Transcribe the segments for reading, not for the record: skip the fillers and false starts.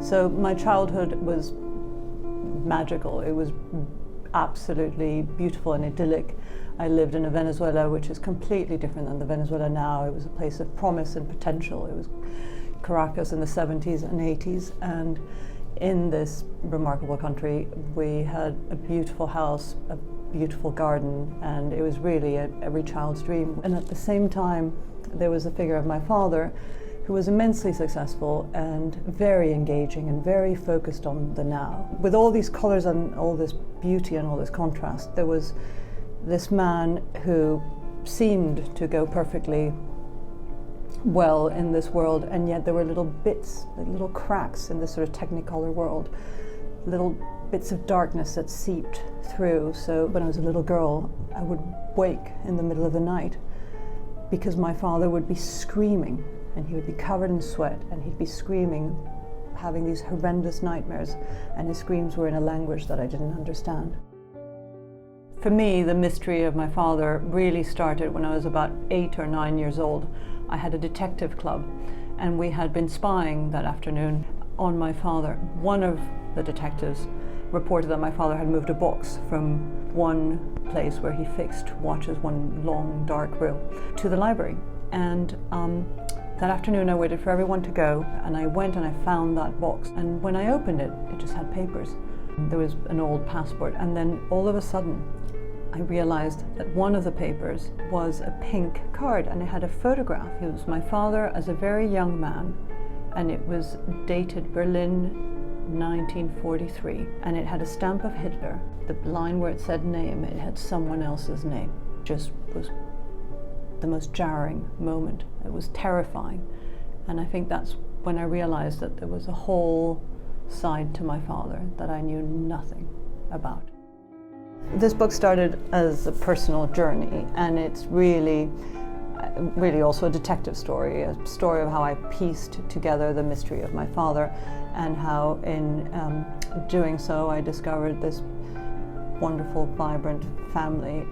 So my childhood was magical. It was absolutely beautiful and idyllic. I lived in a Venezuela which is completely different than the Venezuela now. It was a place of promise and potential. It was Caracas in the 70s and 80s, and in this remarkable country we had a beautiful house, a beautiful garden, and it was really every child's dream. And at the same time there was the figure of my father, who was immensely successful and very engaging and very focused on the now. With all these colors and all this beauty and all this contrast, there was this man who seemed to go perfectly well in this world, and yet there were little bits, like little cracks in this sort of technicolor world, little bits of darkness that seeped through. So when I was a little girl, I would wake in the middle of the night because my father would be screaming, and he would be covered in sweat, and he'd be screaming, having these horrendous nightmares, and his screams were in a language that I didn't understand. For me, the mystery of my father really started when I was about 8 or 9 years old. I had a detective club, and we had been spying that afternoon on my father. One of the detectives reported that my father had moved a box from one place where he fixed watches, one long dark room, to the library. And that afternoon I waited for everyone to go, and I went and I found that box. And when I opened it, it just had papers. There was an old passport, and then all of a sudden I realized that one of the papers was a pink card, and it had a photograph. It was my father as a very young man, and it was dated Berlin 1943, and it had a stamp of Hitler. The line where it said name, it had someone else's name. Just was the most jarring moment. It was terrifying, and I think that's when I realized that there was a whole side to my father that I knew nothing about. This book started as a personal journey, and it's really also a detective story, a story of how I pieced together the mystery of my father, and how in doing so I discovered this wonderful, vibrant family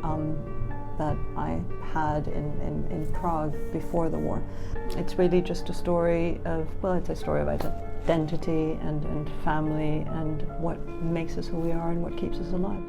that I had in Prague before the war. It's really just a story of, well, it's a story of identity and family, and what makes us who we are and what keeps us alive.